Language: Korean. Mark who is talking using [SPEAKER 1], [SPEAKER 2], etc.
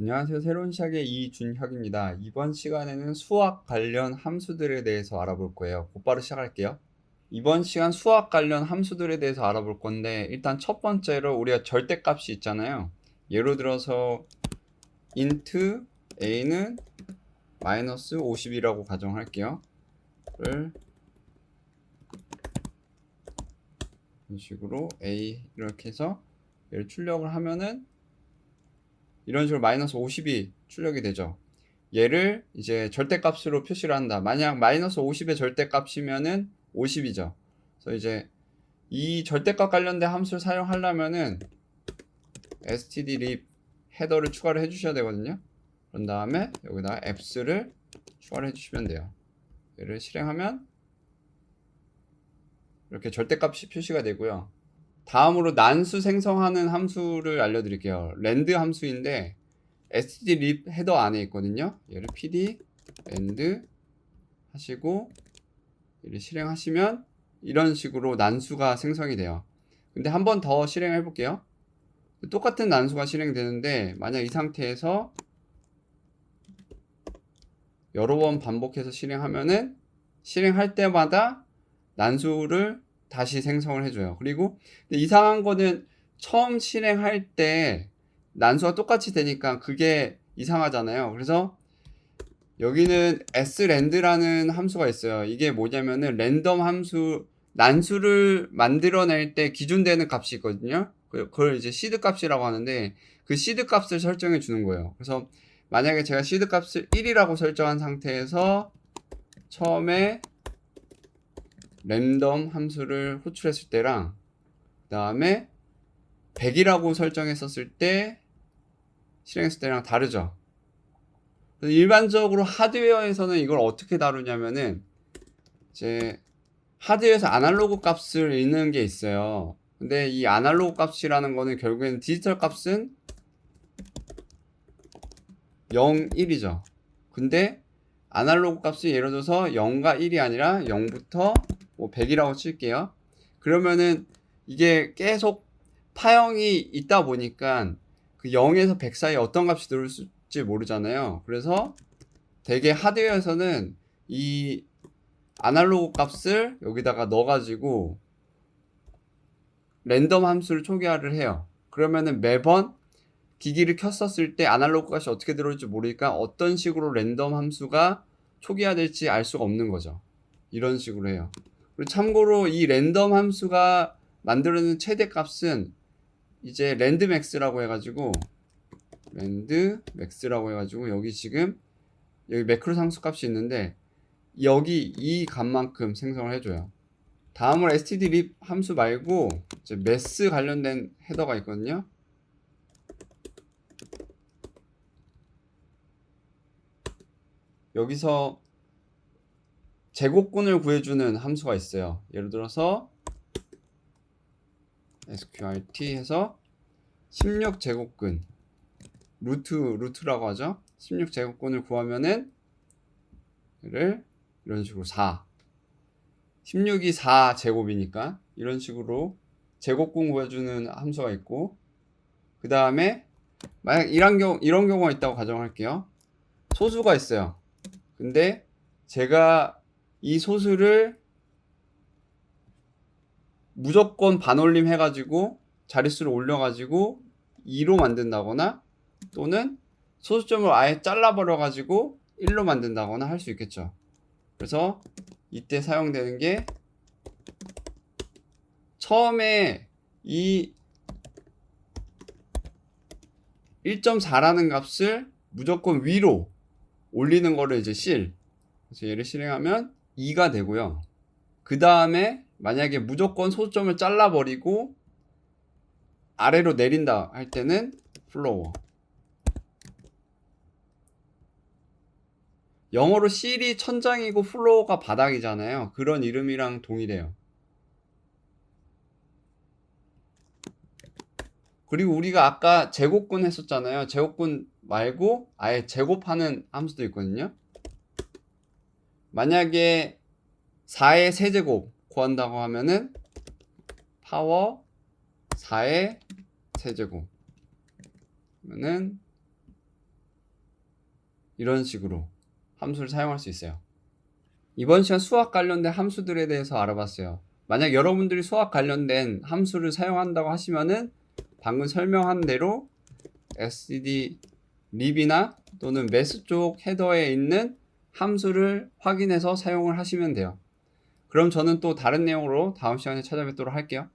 [SPEAKER 1] 안녕하세요. 새로운 시작의 이준혁입니다. 이번 시간에는 수학 관련 함수들에 대해서 알아볼 거예요. 곧바로 시작할게요. 이번 시간 수학 관련 함수들에 대해서 알아볼 건데, 일단 첫 번째로 우리가 절대값이 있잖아요. 예를 들어서 int a는 마이너스 50이라고 가정할게요. 를 이런 식으로 a 이렇게 해서 얘를 출력을 하면은 이런 식으로 마이너스 50이 출력이 되죠. 얘를 이제 절대값으로 표시를 한다. 만약 마이너스 50의 절대값이면은 50이죠. 그래서 이제 이 절대값 관련된 함수를 사용하려면은 stdlib 헤더를 추가를 해주셔야 되거든요. 그런 다음에 여기다가 apps를 추가를 해주시면 돼요. 얘를 실행하면 이렇게 절대값이 표시가 되고요. 다음으로 난수 생성하는 함수를 알려드릴게요. rand 함수인데 stdlib 헤더 안에 있거든요. 얘를 pd rand 하시고 얘를 실행하시면 이런 식으로 난수가 생성이 돼요. 근데 한 번 더 실행해 볼게요. 똑같은 난수가 실행되는데 만약 이 상태에서 여러 번 반복해서 실행하면은 실행할 때마다 난수를 다시 생성을 해줘요. 그리고 이상한 거는 처음 실행할 때 난수가 똑같이 되니까 그게 이상하잖아요. 그래서 여기는 sRand라는 함수가 있어요. 이게 뭐냐면은 랜덤 함수 난수를 만들어낼 때 기준되는 값이 있거든요. 그걸 이제 시드 값이라고 하는데 그 시드 값을 설정해 주는 거예요. 그래서 만약에 제가 시드 값을 1이라고 설정한 상태에서 처음에 랜덤 함수를 호출했을 때랑 그 다음에 100이라고 설정했었을 때 실행했을 때랑 다르죠. 일반적으로 하드웨어에서는 이걸 어떻게 다루냐면은 이제 하드웨어에서 아날로그 값을 읽는 게 있어요. 근데 이 아날로그 값이라는 거는 결국에는 디지털 값은 0, 1이죠. 근데 아날로그 값이 예를 들어서 0과 1이 아니라 0부터 뭐 100이라고 칠게요. 그러면은 이게 계속 파형이 있다 보니까 그 0에서 100 사이에 어떤 값이 들어올지 모르잖아요. 그래서 되게 하드웨어에서는 이 아날로그 값을 여기다가 넣어가지고 랜덤 함수를 초기화를 해요. 그러면은 매번 기기를 켰었을 때 아날로그 값이 어떻게 들어올지 모르니까 어떤 식으로 랜덤 함수가 초기화될지 알 수가 없는 거죠. 이런 식으로 해요. 그리고 참고로 이 랜덤 함수가 만들어내는 최대 값은 이제 랜드맥스라고 해가지고 여기 지금 여기 매크로 상수 값이 있는데 여기 이 값만큼 생성을 해줘요. 다음으로 stdlib 함수 말고 이제 math 관련된 헤더가 있거든요. 여기서 제곱근을 구해주는 함수가 있어요. 예를 들어서 sqrt 해서 16제곱근 루트라고 하죠. 16제곱근을 구하면은 얘를 이런 식으로 4 16이 4제곱이니까 이런 식으로 제곱근 구해주는 함수가 있고 그 다음에 만약 이런 경우가 있다고 가정할게요. 소수가 있어요. 근데 제가 이 소수를 무조건 반올림 해가지고 자릿수를 올려가지고 2로 만든다거나 또는 소수점을 아예 잘라버려가지고 1로 만든다거나 할 수 있겠죠. 그래서 이때 사용되는 게 처음에 이 1.4라는 값을 무조건 위로 올리는 거를 이제 실. 그래서 얘를 실행하면 2가 되고요. 그 다음에 만약에 무조건 소수점을 잘라버리고 아래로 내린다 할 때는 플로어. 영어로 실이 천장이고 플로어가 바닥이잖아요. 그런 이름이랑 동일해요. 그리고 우리가 아까 제곱근 했었잖아요. 제곱근 말고 아예 제곱하는 함수도 있거든요. 만약에 4의 세제곱 구한다고 하면은 파워 4의 세제곱 그러면은 이런 식으로 함수를 사용할 수 있어요. 이번 시간 수학 관련된 함수들에 대해서 알아봤어요. 만약 여러분들이 수학 관련된 함수를 사용한다고 하시면은 방금 설명한 대로 std lib이나 또는 매스 쪽 헤더에 있는 함수를 확인해서 사용을 하시면 돼요. 그럼 저는 또 다른 내용으로 다음 시간에 찾아뵙도록 할게요.